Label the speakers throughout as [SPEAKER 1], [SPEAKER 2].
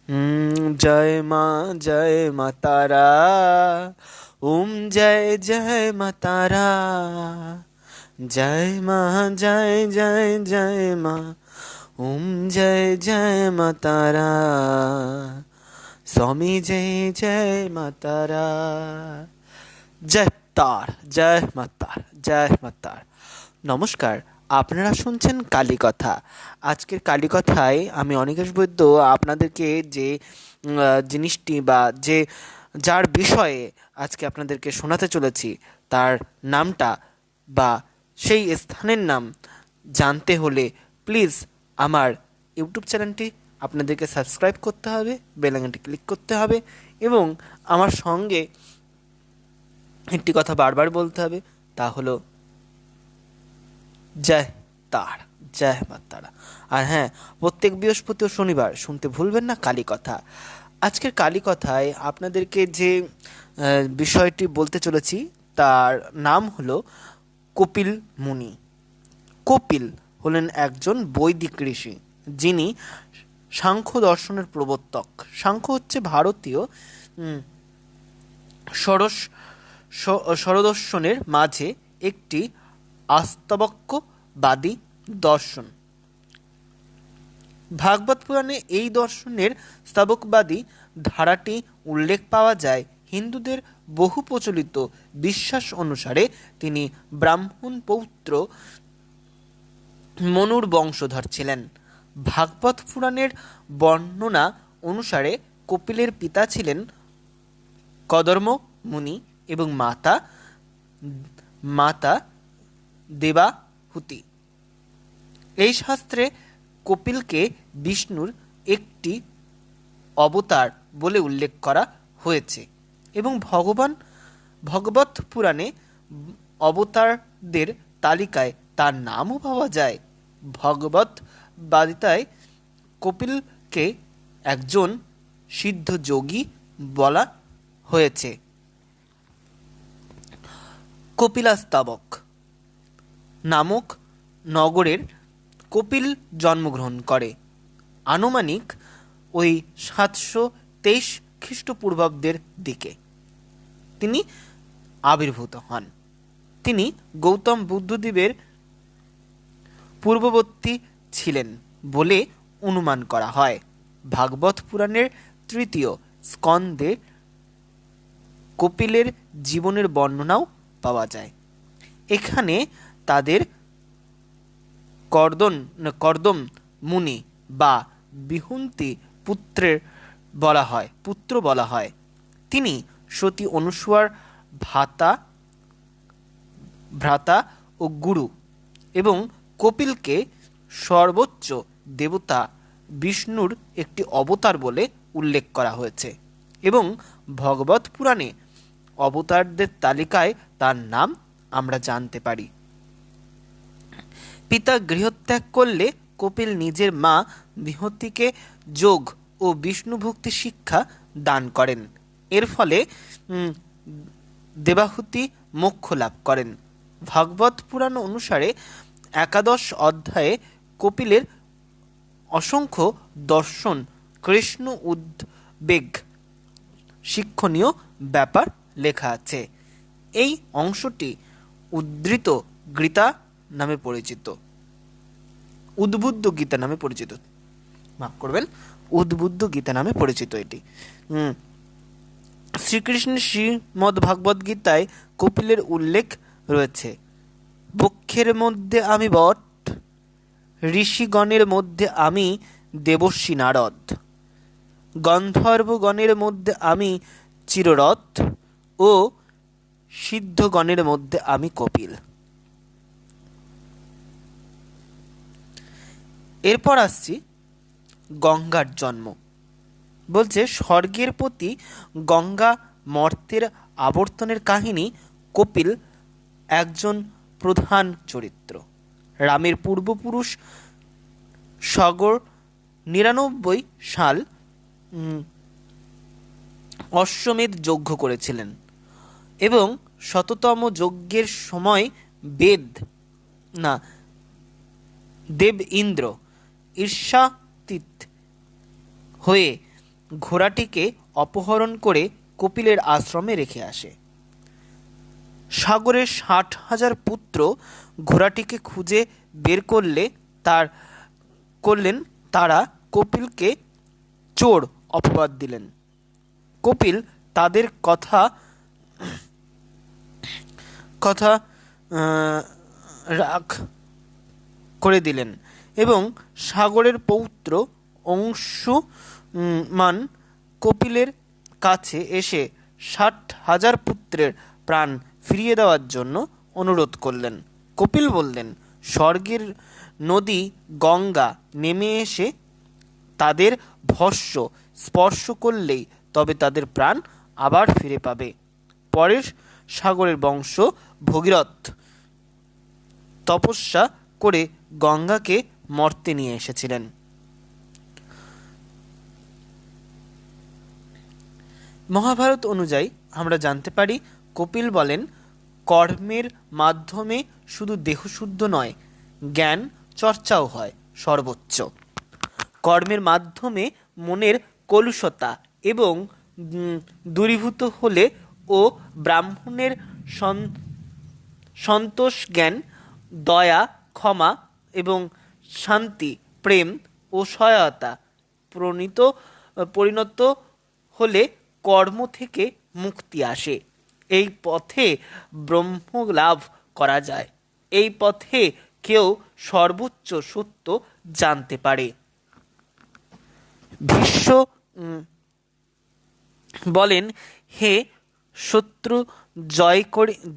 [SPEAKER 1] जय माँ जय माँ तारा। जय जय माँ तारा। जय माँ जय जय जय माँ। जय जय माँ तारा। स्वामी जय जय माँ तारा। জয় তার, জয় মাতার, জয় মাতার। নমস্কার, আপনারা শুনছেন কালীকথা। আজকের কালীকথায় আমি অনিকেশ বৈদ্য আপনাদেরকে যে জিনিসটি বা যার বিষয়ে আজকে আপনাদেরকে শোনাতে চলেছি তার নামটা বা সেই স্থানের নাম জানতে হলে প্লিজ আমার ইউটিউব চ্যানেলটি আপনাদেরকে সাবস্ক্রাইব করতে হবে, বেল আইকনটি ক্লিক করতে হবে এবং আমার সঙ্গে একটি কথা বারবার বলতে হবে, তা হলো জয় তারা, জয় মা তারা। আর হ্যাঁ, প্রত্যেক বৃহস্পতি ও শনিবার শুনতে ভুলবেন না কালীকথা। আজকের কালীকথায় আপনাদেরকে যে বিষয়টি বলতে চলেছি তার নাম হলো কপিল মুনি। কপিল হলেন একজন বৈদিক ঋষি, যিনি সাংখ্য দর্শনের প্রবর্তক। সাংখ্য হচ্ছে ভারতীয় ষড়দর্শনের মাঝে একটি আস্তাবক্যবাদী দর্শন। ভাগবত পুরাণে এই দর্শনের স্তাবকবাদী ধারাটি উল্লেখ পাওয়া যায়। হিন্দুদের বহু প্রচলিত বিশ্বাস অনুসারে তিনি ব্রাহ্মণ পৌত্র মনুর বংশধর ছিলেন। ভাগবত পুরাণের বর্ণনা অনুসারে কপিলের পিতা ছিলেন কদর্ম মুনি এবং মাতা দেবাহুতি। এই শাস্ত্রে কপিলকে বিষ্ণুর একটি অবতার বলে উল্লেখ করা হয়েছে এবং ভগবত পুরাণে অবতারদের তালিকায় তার নামও পাওয়া যায়। ভগবত বাদিতায় কপিলকে একজন সিদ্ধ যোগী বলা হয়েছে। কপিলাস্তাবক নামক নগরের কপিল জন্মগ্রহণ করে আনুমানিক ওই 723 খ্রিস্টপূর্বাব্দের দিকে তিনি আবির্ভূত হন। তিনি গৌতম বুদ্ধদেবের পূর্ববর্তী ছিলেন বলে অনুমান করা হয়। ভাগবত পুরাণের 3য় স্কন্ধে কপিলের জীবনের বর্ণনাও পাওয়া যায়। এখানে তাদের কর্দম মুনি বা বিহুন্তি পুত্র বলা হয়। তিনি সতী অনুসূয়ার ভ্রাতা ও গুরু এবং কপিলকে সর্বোচ্চ দেবতা বিষ্ণুর একটি অবতার বলে উল্লেখ করা হয়েছে এবং ভগবত পুরাণে অবতারদের তালিকায় তার নাম আমরা জানতে পারি। পিতা গৃহত্যাগ করলে কপিল নিজের মা বিহুতিকে যোগ ও বিষ্ণু ভক্তি শিক্ষা দান করেন। এর ফলে দেবাহুতি মোক্ষ লাভ করেন। ভাগবত পুরাণ অনুসারে 11 অধ্যায়ে কপিলের অসংখ্য দর্শন, কৃষ্ণ উদ্বেগ, শিক্ষণীয় ব্যাপার লেখা আছে। এই অংশটি উদ্ধৃত গীতা নামে পরিচিত, উদ্বুদ্ধ গীতা নামে পরিচিত। মাফ করবেন, উদ্বুদ্ধ গীতা নামে পরিচিত এটি। শ্রীকৃষ্ণের শ্রীমদ্ ভাগবত গীতায় কপিলের উল্লেখ রয়েছে। বক্ষের মধ্যে আমি বট, ঋষিগণের মধ্যে আমি দেবর্ষি নারদ, গন্ধর্বগণের মধ্যে আমি চিররথ ও সিদ্ধগণের মধ্যে আমি কপিল। এরপর আসছি গঙ্গার জন্ম। বলছে স্বর্গের প্রতি গঙ্গা মর্তের আবর্তনের কাহিনী। কপিল একজন প্রধান চরিত্র। রামের পূর্বপুরুষ সগর 99 সাল অশ্বমেধ যজ্ঞ করেছিলেন এবং 100তম যজ্ঞের সময় দেব ইন্দ্র ঈর্ষাতীত হয়ে ঘোড়াটিকে অপহরণ করে কপিলের আশ্রমে রেখে আসে। সাগরের 60,000 পুত্র ঘোড়াটিকে খুঁজে বের করলেন। তারা কপিলকে চোর অপবাদ দিলেন। কপিল তাদের কথা কথা রাগ করে দিলেন এবং সাগরের পৌত্র অংশুমান কপিলের কাছে এসে 60,000 পুত্রের প্রাণ ফিরিয়ে দেওয়ার জন্য অনুরোধ করলেন। কপিল বললেন, স্বর্গের নদী গঙ্গা নেমে এসে তাদের ভস্য স্পর্শ করলেই তবে তাদের প্রাণ আবার ফিরে পাবে। পরের সাগরের বংশ ভগীরথ তপস্যা করে গঙ্গাকে মর্তে নিয়ে এসেছিলেন। মহাভারত অনুযায়ী আমরা জানতে পারি, কপিল বলেন, কর্মের মাধ্যমে শুধু দেহশুদ্ধ নয়, জ্ঞান চর্চাও হয় সর্বোচ্চ। কর্মের মাধ্যমে মনের কলুষতা এবং দূরীভূত হলে ও ব্রাহ্মণের সন্তোষ জ্ঞান, দয়া, ক্ষমা এবং শান্তি, প্রেম ও সহায়তা পরিণত হলে কর্ম থেকে মুক্তি আসে। এই পথে ব্রহ্ম লাভ করা যায়। এই পথে কেউ সর্বোচ্চ সত্য জানতে পারে। ভীষ্ম বলেন, হে শত্রু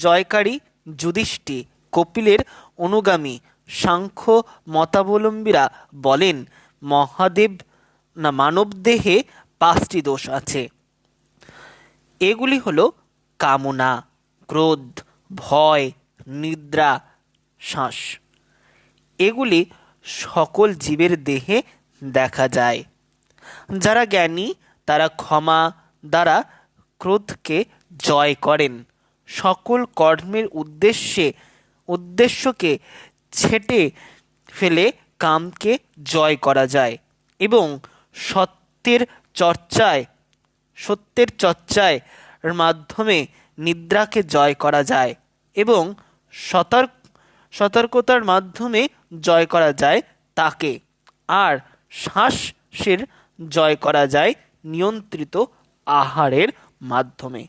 [SPEAKER 1] জয়কারী যুধিষ্ঠির, কপিলের অনুগামী সাংখ্য মতাবলম্বীরা বলেন, মানবদেহে 5টি দোষ আছে। এগুলি হলো কামনা, ক্রোধ, ভয়, নিদ্রা, শ্বাস। এগুলি সকল জীবের দেহে দেখা যায়। যারা জ্ঞানী তারা ক্ষমা দ্বারা ক্রোধকে জয় করেন। সকল কর্মের উদ্দেশ্যকে ছেঁটে ফেলে কামকে জয় করা যায় এবং সত্যের চর্চায় মাধ্যমে নিদ্রাকে জয় করা যায় এবং সতর্কতার মাধ্যমে জয় করা যায় তাকে, আর শ্বাসের জয় করা যায় নিয়ন্ত্রিত আহারের মাধ্যমে।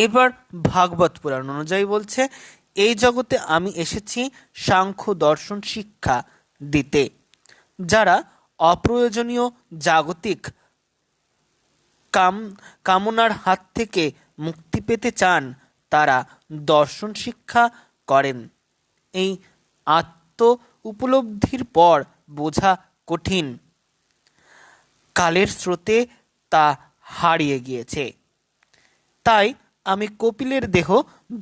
[SPEAKER 1] এবার ভাগবত পুরাণ অনুযায়ী বলছে, এই জগতে আমি এসেছি সাংখ্য দর্শন শিক্ষা দিতে। যারা অপ্রয়োজনীয় জাগতিক কামনার হাত থেকে মুক্তি পেতে চান তারা দর্শন শিক্ষা করেন। এই আত্ম উপলব্ধির পর বোঝা কঠিন, কালের স্রোতে তা হারিয়ে গিয়েছে। তাই আমি কপিলের দেহ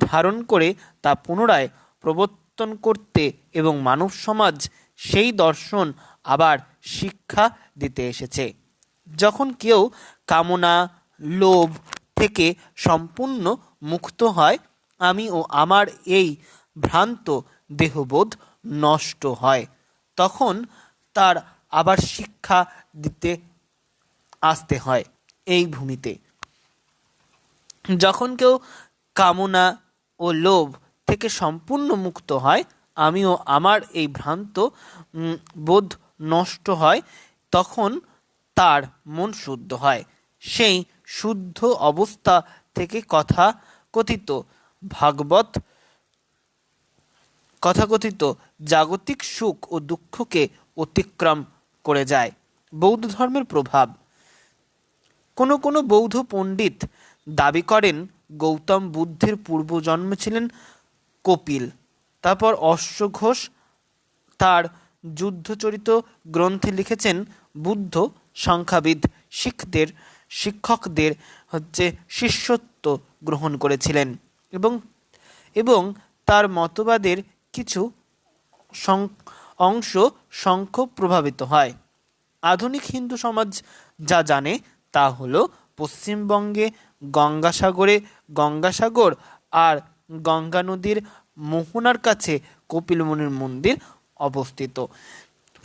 [SPEAKER 1] ধারণ করে তা পুনরায় প্রবর্তন করতে এবং মানব সমাজ সেই দর্শন আবার শিক্ষা দিতে এসেছে। যখন কেউ কামনা, লোভ থেকে সম্পূর্ণ মুক্ত হয়, আমি ও আমার এই ভ্রান্ত দেহবোধ নষ্ট হয়, তখন তার আবার শিক্ষা দিতে আসতে হয় এই ভূমিতে। যখন কেউ কামনা ও লোভ থেকে সম্পূর্ণ মুক্ত হয়, আমিও আমার এই ভ্রান্ত বোধ নষ্ট হয়, তখন তার মন শুদ্ধ হয়। সেই শুদ্ধ অবস্থা থেকে কথাকথিত জাগতিক সুখ ও দুঃখকে অতিক্রম করে যায়। বৌদ্ধ ধর্মের প্রভাব। কোনো বৌদ্ধ পণ্ডিত দাবি করেন গৌতম বুদ্ধের পূর্বজন্ম ছিলেন কপিল। তারপর অশ্বঘোষ তার যুদ্ধচরিত গ্রন্থে লিখেছেন, বুদ্ধ সংখ্যাবিদ শিক্ষকদের শিষ্যত্ব গ্রহণ করেছিলেন এবং তার মতবাদের কিছু অংশ সংখ্য প্রভাবিত হয়। আধুনিক হিন্দু সমাজ যা জানে তা হলো পশ্চিমবঙ্গে গঙ্গাসাগর আর গঙ্গা নদীর মোহনার কাছে কপিল মুনির মন্দির অবস্থিত।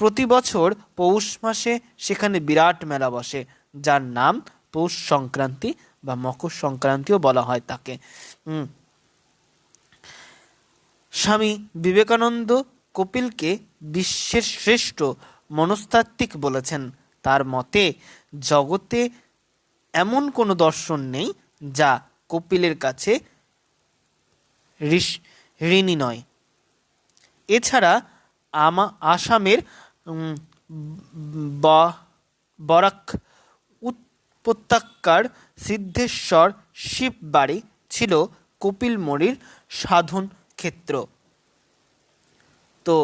[SPEAKER 1] প্রতি বছর পৌষ মাসে সেখানে বিরাট মেলা বসে, যার নাম পৌষ সংক্রান্তি বা মকর সংক্রান্তিও বলা হয় তাকে। স্বামী বিবেকানন্দ কপিলকে বিশ্বের শ্রেষ্ঠ মনস্তাত্ত্বিক বলেছেন। তার মতে জগতে এমন কোনো দর্শন নেই যা কপিলের কাছে ঋণী নয়। এছাড়া আসামের বরাক উপত্যকার সিদ্ধেশ্বর শিব বাড়ি ছিল কপিল মুনির সাধন ক্ষেত্র। তো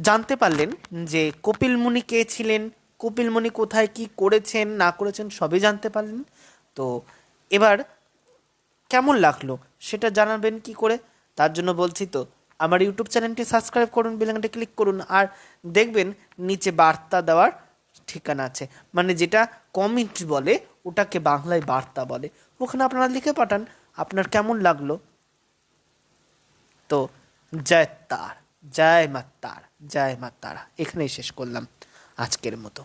[SPEAKER 1] জানতে পারলেন যে কপিল মুনি কে ছিলেন, কপিল মুনি কোথায় কি করেছেন না করেছেন সবই জানতে পারলেন। তো এবার কেমন লাগলো সেটা জানাবেন কি করে, তার জন্য বলছি তো আমার ইউটিউব চ্যানেলটি সাবস্ক্রাইব করুন, বেল আইকনটি ক্লিক করুন, আর দেখবেন নিচে বার্তা দেওয়ার ঠিকানা আছে, মানে যেটা কমেন্ট বলে ওটাকে বাংলায় বার্তা বলে, ওখানে আপনারা লিখে পাঠান আপনার কেমন লাগলো। তো জয় তার, জয় মা তারা, জয় মা তারা, এখানেই শেষ করলাম আজকের মতো।